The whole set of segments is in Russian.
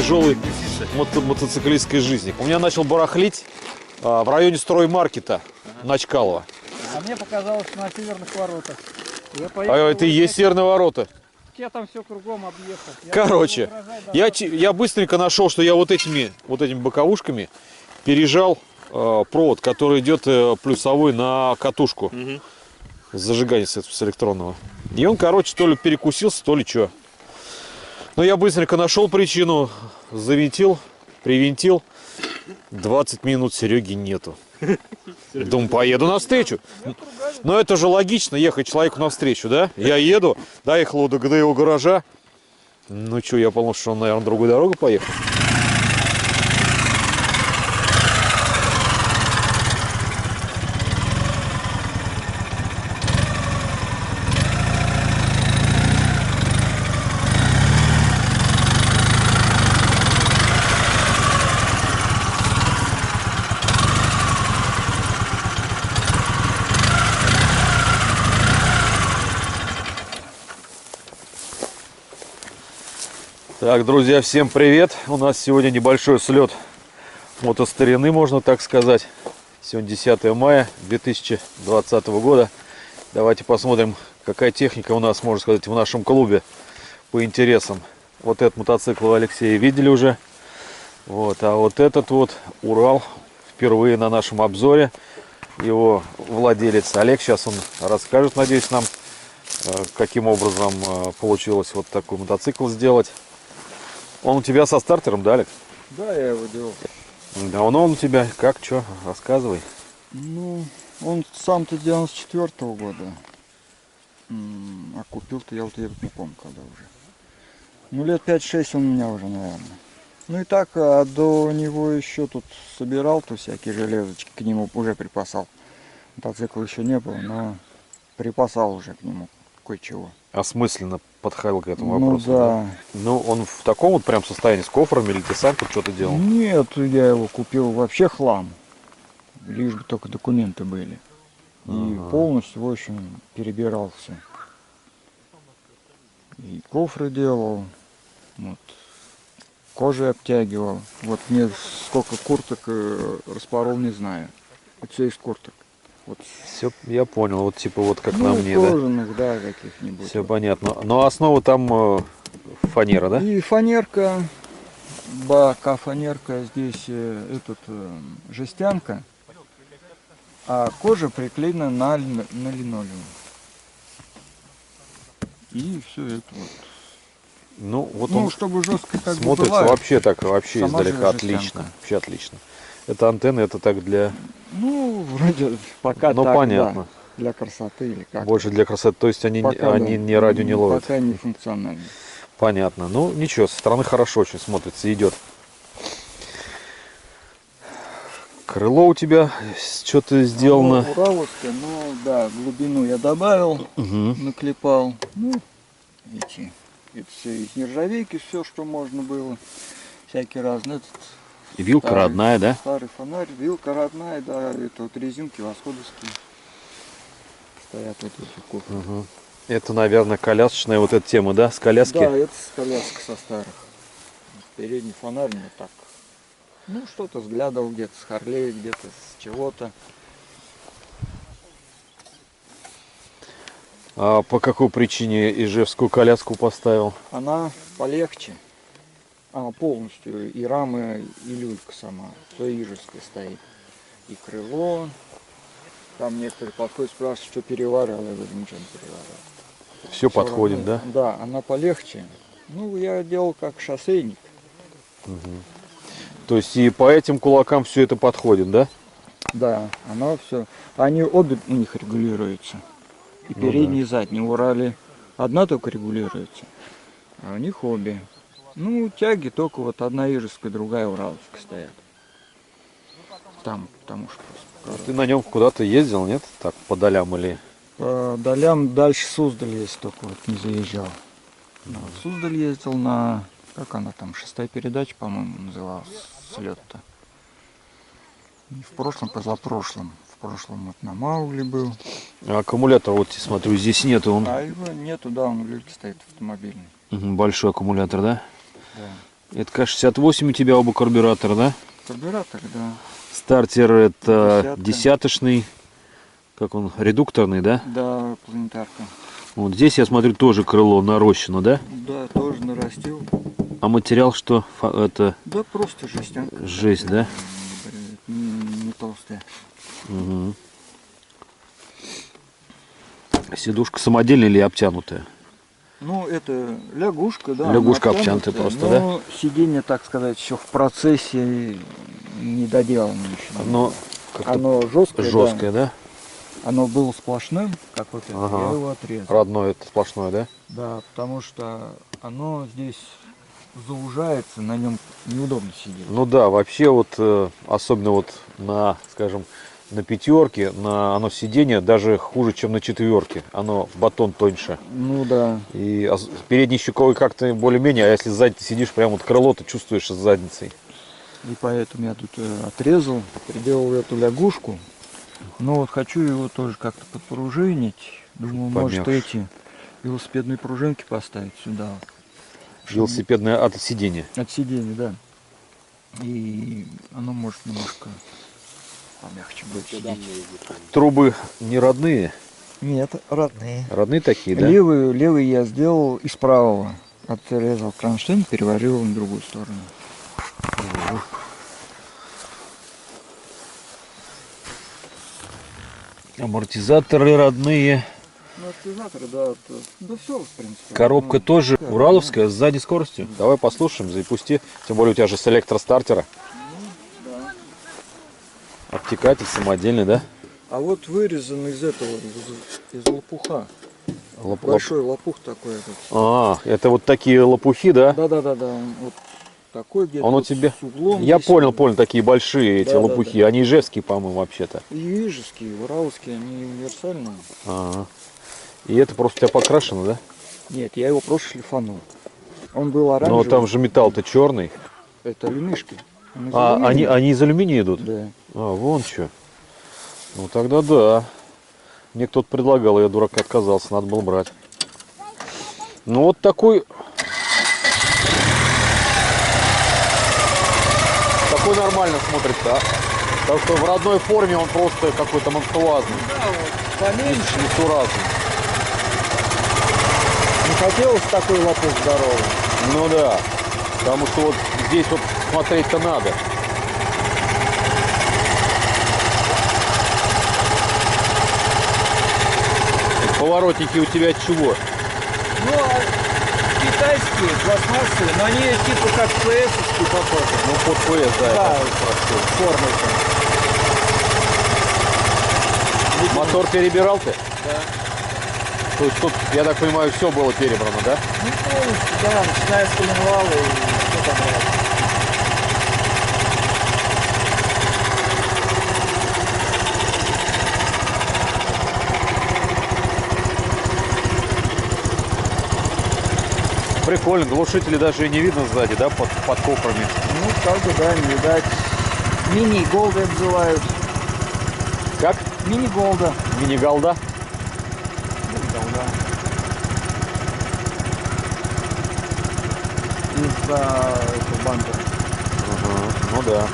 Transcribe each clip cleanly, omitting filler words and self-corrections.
тяжелой мотоциклистской жизни. У меня начал барахлить в районе строймаркета на Чкалова. А мне показалось на северных воротах. А это и есть северные ворота. Я там все кругом объехал. Короче, я быстренько нашел, что я вот этими боковушками пережал провод, который идет плюсовой на катушку зажигания с электронного. И он, короче, то ли перекусился, то ли что. Но я быстренько нашел причину, завинтил, привинтил. 20 минут Сереги нету. Думаю, поеду навстречу. Но это же логично, ехать человеку навстречу, да? Я еду, доехал до его гаража. Ну что, я понял, что он, наверное, другой дорогой поехал. Так, друзья, всем привет! У нас сегодня небольшой слет мотостарины, можно так сказать. Сегодня 10 мая 2020 года. Давайте посмотрим, какая техника у нас, можно сказать, в нашем клубе по интересам. Вот этот мотоцикл вы, Алексей, видели уже. Вот, а вот этот вот Урал впервые на нашем обзоре. Его владелец Олег, сейчас он расскажет, надеюсь, нам, каким образом получилось вот такой мотоцикл сделать. Он у тебя со стартером, да, Олег? Да, я его делал. Давно он у тебя? Как, что? Рассказывай. Ну, он сам-то 94-го года. А купил-то я вот не помню, когда уже. Ну, лет 5-6 он у меня уже, наверное. Ну и так, а до него еще тут собирал, то всякие железочки к нему уже припасал. Мотоцикла еще не было, но припасал уже к нему кое-чего. Осмысленно подходил к этому Ну, вопросу. да. Ну, он в таком вот прям состоянии с кофрами, или ты сам тут что-то делал? Нет, я его купил вообще хлам. Лишь бы только документы были. И полностью, в общем, перебирал все. И кофры делал, вот, кожей обтягивал. Вот мне сколько курток распорол, не знаю. Это все из курток. Вот. Все, я понял, вот типа вот как Ну, на мне, кожаных, да, каких-нибудь. Все понятно. Но основа там фанера, да? И фанерка, бока фанерка, здесь жестянка, а кожа приклеена на линолеум. И все это вот. Ну, вот Ну, он чтобы жестко как бы смотрится была, вообще так, вообще сама же издалека жестянка. отлично. Вообще отлично. Это антенна, это так для... Ну, вроде пока Ну, так, понятно. да, для красоты или как. Больше для красоты, то есть они Пока, да, не радио не ловят. Пока не функционально. Понятно. Ну, ничего, со стороны хорошо очень смотрится, идет. Крыло у тебя что-то сделано. Ураловское, ну да, глубину я добавил, наклепал. Ну, эти, это все из нержавейки, все, что можно было. Всякий разный. Этот Вилка старый, родная, да? Старый фонарь, вилка родная, да, это вот резинки восходовские. Стоят вот эти кофры. Это, наверное, колясочная вот эта тема, да? С коляски? Да, это коляска со старых. Передний фонарь, ну так. Ну, что-то взглядывал где-то с Харлея, где-то с чего-то. А по какой причине ижевскую коляску поставил? Она полегче. Она полностью, и рама, и люлька сама. Все ижевская стоит. И крыло. Там некоторые подходят, спрашивают, что переваривал. Я говорю, ничего не переваривал. Все Всё подходит, равно, да? Да, она полегче. Ну, я делал как шоссейник. То есть и по этим кулакам все это подходит, да? Да, оно все. Они обе у них регулируются. И передний, и задний. В Урале одна только регулируется, а у них обе. Ну, тяги только вот одна ижевская, другая ураловская стоят. Там, потому что просто. Ты на нем куда-то ездил, нет? Так, по долям или... По долям дальше Суздаль есть, только вот не заезжал. На Суздаль ездил на, как она там, 6-я передача, по-моему, называлась, слет-то. И в прошлом, позапрошлом. В прошлом вот на Маугли был. А аккумулятор, вот смотрю, здесь нету. Он... А его нету, да, он в люльке стоит автомобильный. Большой аккумулятор, да? Да. Это К68 у тебя оба карбюратора, да? Карбюратор, да. Стартер это Десятка. десяточный, как он, редукторный, да? Да, планетарка. Вот здесь я смотрю тоже крыло нарощено, да? Да, тоже нарастил. А материал что? Это Да, просто жестянка. жесть, да? Не толстая. Угу. Сидушка самодельная или обтянутая? Ну, это лягушка, да. Лягушка она обтянутая обтянутая, просто, но сиденье, так сказать, еще в процессе не доделано еще. Оно как-то Оно жесткое, жесткое, да? да. Оно было сплошным, как вот это, Ага. я его отрезал. Родное это сплошное, да? Да, потому что оно здесь заужается, на нем неудобно сидеть. Ну да, вообще вот, особенно вот на, скажем, на пятерке, на оно сиденье даже хуже, чем на четверке. Оно батон тоньше. Ну да. И передний щековой как-то более-менее, а если сзади ты сидишь, прям вот крыло ты чувствуешь с задницей. И поэтому я тут отрезал, приделал эту лягушку. Но вот хочу его тоже как-то подпружинить. Думаю, может Помягче. эти велосипедные пружинки поставить сюда. Велосипедное от сиденья. От сиденья, да. И оно может немножко помягче будет сидеть. Трубы не родные? Нет, родные. Родные такие, да? Левый я сделал из правого. Отрезал кронштейн, переварил его на другую сторону. Амортизаторы родные. Ну, амортизаторы, да, да все, в принципе. Коробка тоже ураловская, с задней скоростью. Давай послушаем, запусти. Тем более у тебя же с электростартера. Да. Обтекатель самодельный, да? А вот вырезан из этого, из лопуха. Большой лопух такой этот. А, это вот такие лопухи, да? Да. Он вот такой где-то. Он у вот тебя... с углом Я здесь. понял, такие большие эти Да, лопухи. Они ижевские, по-моему, вообще-то. И ижевские, ураловские, они универсальные. Ага. И это просто у тебя покрашено, да? Нет, я его просто шлифанул. Он был оранжевый. Но там же металл-то черный. Это линышки. Он из А, алюминия. они из алюминия идут? Да. А, вон что. Ну тогда да. Мне кто-то предлагал, я дурак отказался, надо было брать. Ну вот такой... Такой нормально смотрится, а? Так что в родной форме он просто какой-то монструозный. Да, вот поменьше. Несуразный. Не хотелось такой лопух здоровый. Ну да. Потому что вот здесь вот смотреть-то надо. Поворотники у тебя чего? Ну, а китайские, пластмассовые, но они типа как ПС-овские похожи. Ну под ПС, да. Да, я спросил. формы-то. Мотор перебирал ты? Да. То есть тут, я так понимаю, все было перебрано, да? Ну, полностью, да, начиная с коленвала и все подряд. Прикольно, глушители даже и не видно сзади, да, под кофрами. Ну, как бы, да, не видать. Мини-голды называют. Как? Мини-голда. Мини-голда? Голда. Из-за этого бампера. Ага, ну да.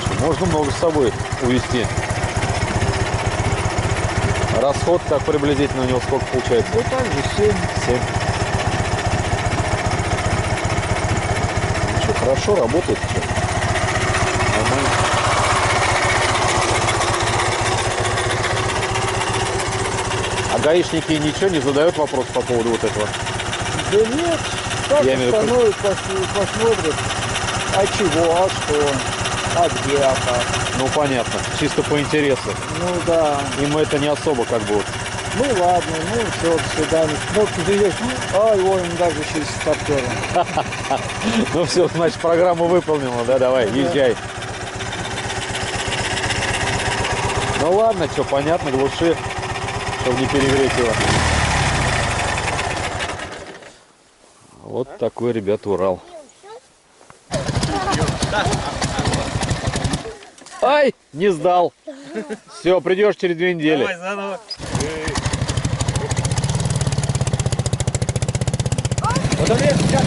Что, можно много с собой увезти. Расход так приблизительно у него сколько получается? Вот так же 7. 7. Что, хорошо работает? Что? Нормально. А гаишники ничего не задают вопрос по поводу вот этого? Да нет, так Я имею в виду, остановят, посмотрят, а чего, а что, а где, а как. Ну понятно, чисто по интересу. Ну да, Им это не особо как бы вот. ну ладно, ну все, до свидания. Ну, ты идешь, ай, ой, он даже через стартера. Ну все, значит, программа выполнена, да, давай, езжай. Ну ладно, что, понятно, глуши, чтобы не перегреть его. Вот такой, ребят, Урал. Ай, не сдал. Все, придешь через 2 недели. Давай заново. Вот, сейчас,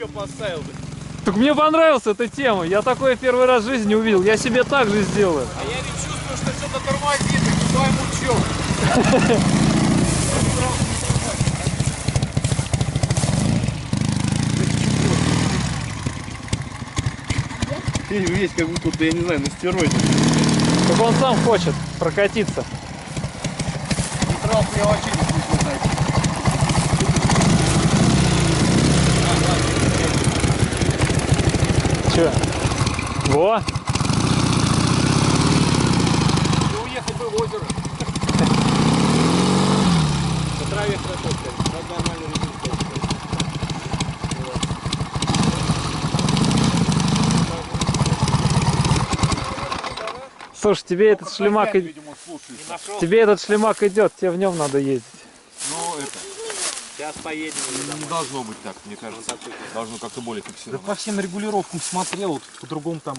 еще поставил бы. Так мне понравилась эта тема. Я такое первый раз в жизни увидел. Я себе так же сделаю. А я ведь чувствую, что что-то тормозит, и не пойму, чё. Ты весь как будто, я не знаю, на стероидах. Так он сам хочет прокатиться. Нейтралку я вообще не слышу, знаете. Че? Во! Ты уехал бы в озеро. По траве хорошо, кстати. Надо нормально резинку. Слушай, тебе этот шлемак Опять, видимо, слушаешь. Не нашел? тебе этот шлемак идет, тебе в нем надо ездить. Ну, это Сейчас поедем. не должно быть так, мне кажется. Должно как-то более Да фиксировано. по всем регулировкам смотрел, вот по-другому там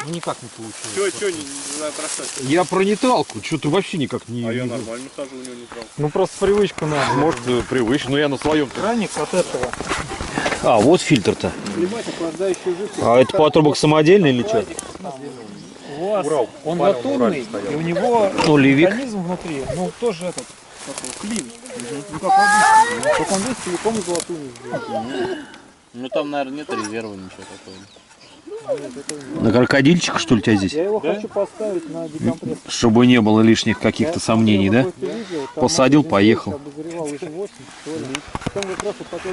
ну, никак не получилось. Чё, не надо бросать? Я про нейтралку, что ты вообще никак не... А я нормально хожу, у него нейтралку. Ну просто привычку надо. Может, привычно, но я на своем. Краник от этого. А, вот фильтр-то. Сливать охлаждающую жидкость. А это патрубок самодельный или что? У вас он латунный, и у него Ну, ливик. механизм внутри, ну тоже этот, клин. Ну как обычно. Только он весь целиком из латуни сделан. Ну там, наверное, нет резерва, ничего такого. На крокодильчика, что ли, у тебя здесь? Я его хочу поставить на декомпрессор. Чтобы не было лишних каких-то сомнений, да? Посадил, поехал. Обозревал уже 8, что ли. Там как раз вот такой